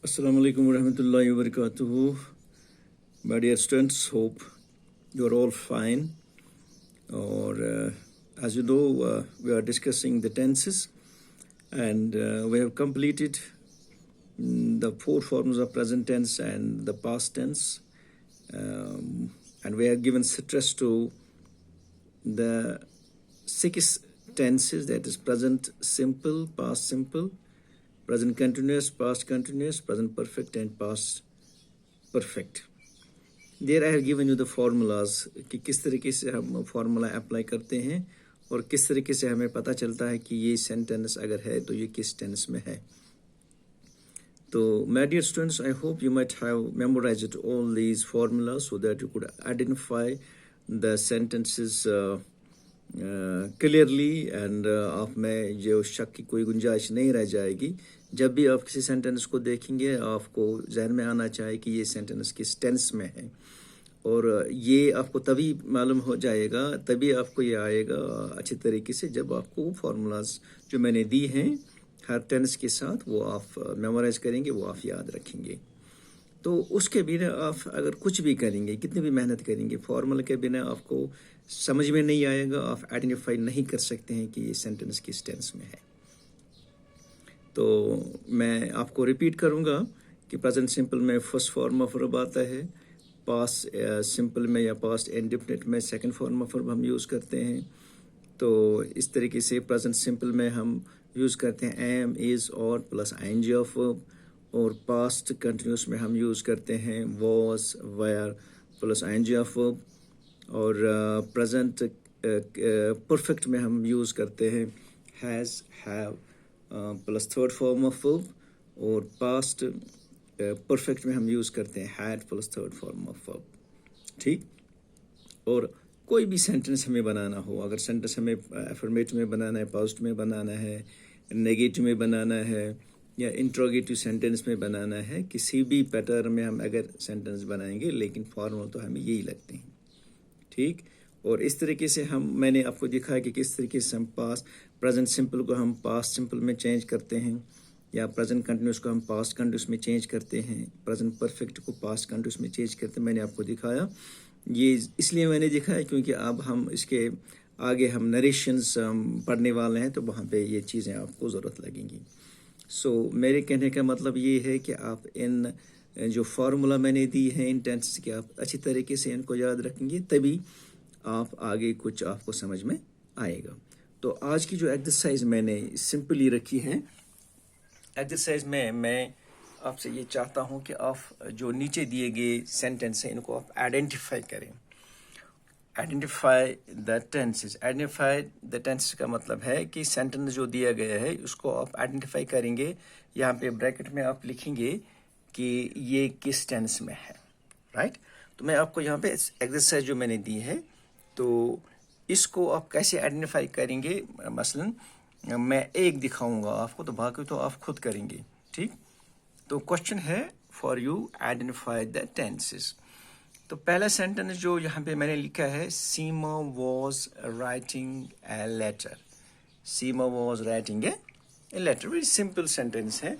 Assalamu alaikum warahmatullahi wabarakatuh. My dear students, hope you are all fine. Or as you know, we are discussing the tenses, and we have completed the four forms of present tense and the past tense, and we have given stress to the six tenses, that is present simple, past simple, present continuous, past continuous, present perfect and past perfect. There I have given you the formulas कि किस तरीके से हम formula apply करते हैं और किस तरीके से हमें पता चलता है कि ये सेंटेंस अगर है तो ये किस टेंस में है. तो my dear students, I hope you might have memorized all these formulas so that you could identify the sentences clearly, and आप में जो शक की कोई गुंजाइश नहीं रह जाएगी. जब भी आप किसी सेंटेंस को देखेंगे आपको जहन में आना चाहिए कि ये सेंटेंस किस टेंस में है, और ये आपको तभी मालूम हो जाएगा, तभी आपको ये आएगा अच्छी तरीके से जब आपको फार्मूलाज जो मैंने दी हैं हर टेंस के साथ वो आप मेमोराइज करेंगे, वो आप याद रखेंगे. तो उसके बिना आप अगर कुछ भी करेंगे, कितनी भी मेहनत करेंगे, फार्मूला के बिना आपको समझ में नहीं आएगा, आप आइडेंटिफाई नहीं कर सकते हैं कि ये सेंटेंस किस टेंस में है. तो मैं आपको रिपीट करूंगा कि प्रेजेंट सिंपल में फर्स्ट फॉर्म ऑफ वर्ब आता है, पास्ट सिंपल में या पास्ट इंडेफिनिट में सेकंड फॉर्म ऑफ वर्ब हम यूज़ करते हैं. तो इस तरीके से प्रेजेंट सिंपल में हम यूज़ करते हैं एम, इज़ और प्लस आईएनजी ऑफ वर्ब, और पास्ट कंटिन्यूस में हम यूज़ करते हैं was, were plus ING of verb, और प्रेजेंट परफेक्ट में हम यूज़ करते हैं has, have plus third form of verb, और पास्ट परफेक्ट में हम यूज़ करते हैं had plus third form of verb. ठीक. और कोई भी सेंटेंस हमें बनाना हो, अगर सेंटेंस हमें अफर्मेटिव में बनाना है, पॉजिटिव में बनाना है, नेगेटिव में बनाना है, या इंट्रोगेटिव सेंटेंस में बनाना है, किसी भी पैटर्न में हम अगर सेंटेंस बनाएंगे, लेकिन फॉर्मूला तो हमें यही लगते हैं. ठीक. और इस तरीके से मैंने आपको दिखाया कि किस तरीके से हम प्रेजेंट सिंपल को हम पास्ट सिंपल में चेंज करते हैं, या प्रेजेंट कंटिन्यूस को हम पास्ट कंटिन्यूस में चेंज करते हैं, प्रेजेंट परफेक्ट को पास्ट कंटिन्यूस में चेंज करते हैं. मैंने आपको दिखाया. ये इसलिए मैंने दिखाया क्योंकि अब हम इसके आगे हम नरेशंस पढ़ने वाले हैं, तो वहाँ पे ये चीज़ें आपको ज़रूरत लगेंगी. सो मेरे कहने का मतलब ये है कि आप इन जो फार्मूला मैंने दी है इन टेंसेस के, आप अच्छी तरीके से इनको याद रखेंगे, तभी आप आगे कुछ आपको समझ में आएगा. तो आज की जो एक्सरसाइज मैंने सिंपली रखी है, एक्सरसाइज में मैं आपसे ये चाहता हूँ कि आप जो नीचे दिए गए सेंटेंस हैं इनको आप आइडेंटिफाई करें. Identify the tenses. Identify the tenses का मतलब है कि सेंटेंस जो दिया गया है उसको आप आइडेंटिफाई करेंगे. यहाँ पे ब्रैकेट में आप लिखेंगे कि ये किस टेंस में है. राइट. तो मैं आपको यहाँ पे एक्सरसाइज जो मैंने दी है, तो इसको आप कैसे आइडेंटिफाई करेंगे, मसलन मैं एक दिखाऊंगा आपको, तो बाकी तो आप खुद करेंगे. ठीक. तो क्वेश्चन है for you identify the tenses. तो पहला सेंटेंस जो यहाँ पे मैंने लिखा है, Seema was writing a letter. Seema was writing a letter. Very simple sentence है.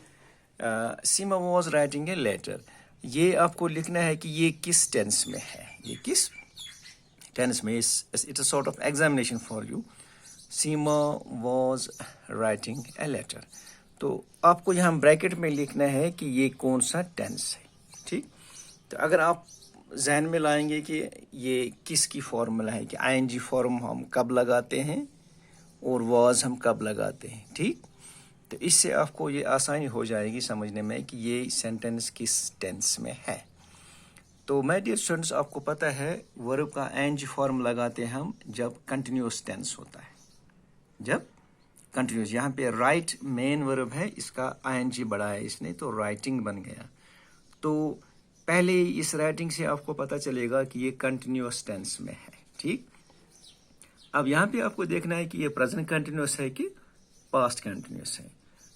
Seema was writing a letter. ये आपको लिखना है कि ये किस टेंस में है, ये किस टेंस में. It's a sort of examination for you. Seema was writing a letter. तो आपको यहाँ ब्रैकेट में लिखना है कि ये कौन सा टेंस है. ठीक. तो अगर आप जहन में लाएंगे कि ये किसकी फॉर्मूला है, कि आईएनजी फॉर्म हम कब लगाते हैं और वॉज हम कब लगाते हैं. ठीक. तो इससे आपको ये आसानी हो जाएगी समझने में कि ये सेंटेंस किस टेंस में है. तो माय डियर स्टूडेंट्स, आपको पता है वर्ब का आईएनजी फॉर्म लगाते हैं हम जब कंटिन्यूअस टेंस होता है. जब कंटिन्यूस, यहाँ पे राइट मेन वर्ब है, इसका आईएनजी बढ़ा है इसने, तो राइटिंग बन गया. तो पहले इस राइटिंग से आपको पता चलेगा कि ये कंटिन्यूअस टेंस में है. ठीक. अब यहाँ पे आपको देखना है कि ये प्रेजेंट कंटिन्यूअस है कि पास्ट कंटिन्यूअस है.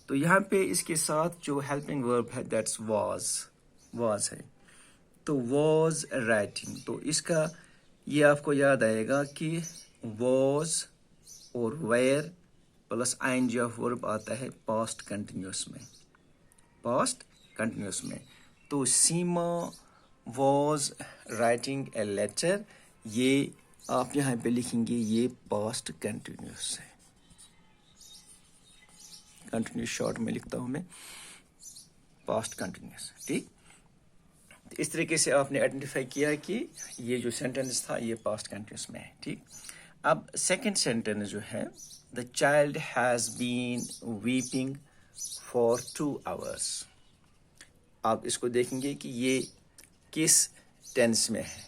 तो यहाँ पे इसके साथ जो हेल्पिंग वर्ब है दैट्स वाज है. तो वाज राइटिंग. तो इसका ये आपको याद आएगा कि वाज और were plus ING of verb आता है पास्ट कंटिन्यूअस में. पास्ट कंटिन्यूस में। तो Seema was writing a letter, ये आप यहाँ पे लिखेंगे ये पास्ट कंटिन्यूस है। कंटिन्यूस शॉर्ट में लिखता हूँ मैं, पास्ट कंटिन्यूस। ठीक, तो इस तरीके से आपने आइडेंटिफाई किया कि ये जो सेंटेंस था ये पास्ट कंटिन्यूस में है। ठीक, अब सेकंड सेंटेंस जो है, the child has been weeping for 2 hours। आप इसको देखेंगे कि ये किस टेंस में है।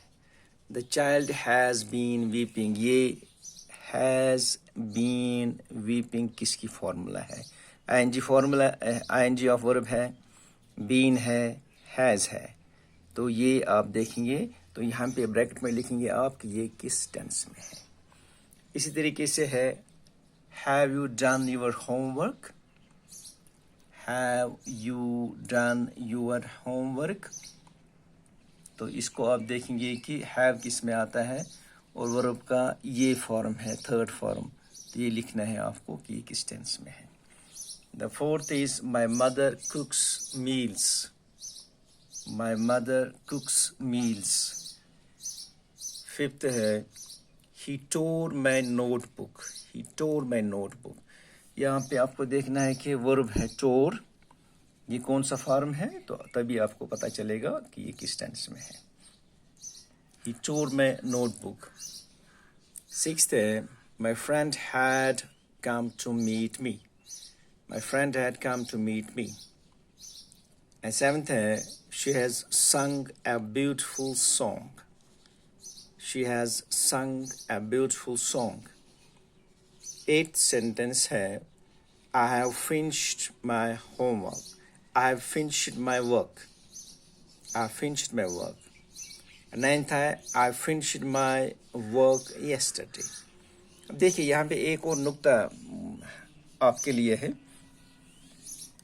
The child has been weeping, ये हैज बीन वीपिंग किसकी फॉर्मूला है? ING formula, ING of verb है, बीन है, हैज है। तो ये आप देखेंगे तो यहाँ पे ब्रैकेट में लिखेंगे आप कि ये किस टेंस में है। इसी तरीके से है, have you done your homework, have you done your homework. तो इसको आप देखेंगे कि हैव किस में आता है और वर्ब का ये फॉर्म है, थर्ड फॉर्म। तो ये लिखना है आपको कि ये किस टेंस में है। The fourth is my mother कुक्स meals, my mother कुक्स meals. Fifth है, ही टोर माई नोटबुक, ही टोर माई नोटबुक। यहाँ पे आपको देखना है कि वर्ब है टोर, ये कौन सा फॉर्म है, तो तभी आपको पता चलेगा कि ये किस टेंस में है। He tore my notebook. Sixth है, my friend had come to meet me, my friend had come to meet me. And seventh है, she has sung a beautiful song, she has sung a beautiful song. Eighth sentence है, I have finished my homework, I have finished my work, I have finished my work. Ninth है, I finished my work yesterday. अब देखिए यहाँ पे एक और नुक्ता आपके लिए है।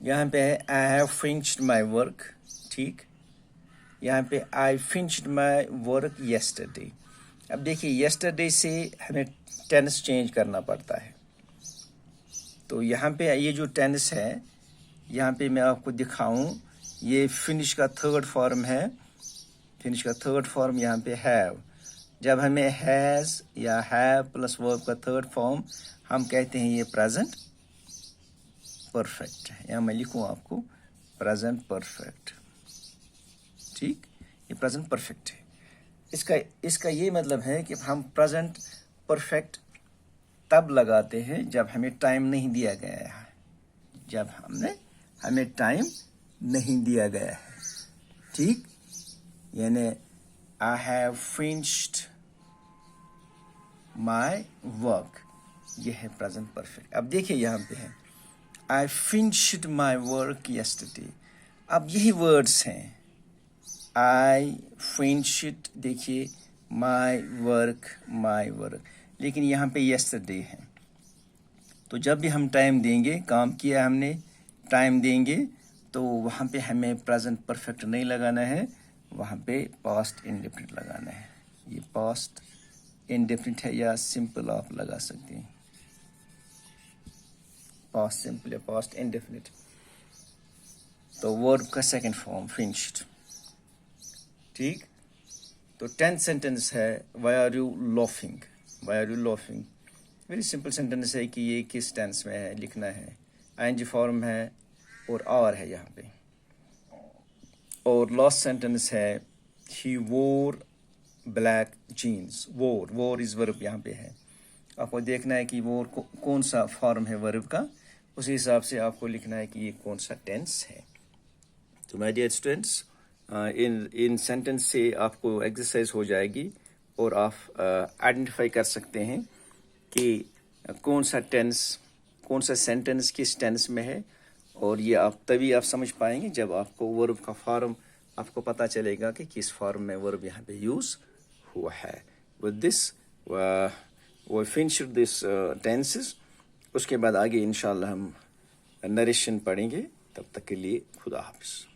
यहाँ पे है I have finished my work, ठीक। यहाँ पे I finished my work yesterday। अब देखिए yesterday से हमें टेंस चेंज करना पड़ता है। तो यहाँ पे ये जो टेंस है, यहाँ पे मैं आपको दिखाऊं, ये फिनिश का थर्ड फॉर्म है। फिनिश का थर्ड फॉर्म यहाँ पे हैव। जब हमें हैज या हैव प्लस वर्ब का थर्ड फॉर्म, हम कहते हैं ये प्रेजेंट परफेक्ट है। यहाँ मैं लिखूँ आपको प्रेजेंट परफेक्ट, ठीक, ये प्रेजेंट परफेक्ट है। इसका ये मतलब है कि हम प्रेजेंट परफेक्ट तब लगाते हैं जब हमें टाइम नहीं दिया गया है, जब हमें टाइम नहीं दिया गया है, ठीक। यानी I have finished my work, ये है प्रेजेंट परफेक्ट। अब देखिए यहाँ पे है I finished my work yesterday। अब यही वर्ड्स हैं, I finished, देखिए my work, लेकिन यहाँ पे yesterday है। तो जब भी हम टाइम देंगे, काम किया हमने, टाइम देंगे, तो वहाँ पे हमें प्रेजेंट परफेक्ट नहीं लगाना है, वहाँ पे पास्ट इंडेफिनिट लगाना है। ये पास्ट इंडेफिनिट है या सिंपल आप लगा सकते हैं, पास्ट सिंपल या पास्ट इंडेफिनिट। तो वर्ब का सेकंड फॉर्म फिनिश्ड, ठीक। तो 10th सेंटेंस है, why are you laughing, why are you laughing. Very simple sentence है कि ये किस टेंस में है, लिखना है। आईएनजी फॉर्म है और आर है यहाँ पे। और लास्ट सेंटेंस है, ही वोर ब्लैक जीन्स। वोर इज वर्ब यहाँ पे है। आपको देखना है कि वोर कौन सा फॉर्म है वर्ब का, उसी हिसाब से आपको लिखना है कि ये कौन सा टेंस है। तो माय डियर स्टूडेंट्स, इन सेंटेंस से आपको एक्सरसाइज हो जाएगी और आप आइडेंटिफाई कर सकते हैं कि कौन सा टेंस, कौन सा सेंटेंस किस टेंस में है। और ये आप तभी आप समझ पाएंगे जब आपको वर्ब का फॉर्म आपको पता चलेगा कि किस फॉर्म में वर्ब यहाँ पे यूज हुआ है। विद दिस वो फिनिश दिस टेंसेस, उसके बाद आगे इंशाल्लाह हम नरेशन पढ़ेंगे। तब तक के लिए खुदा हाफिज।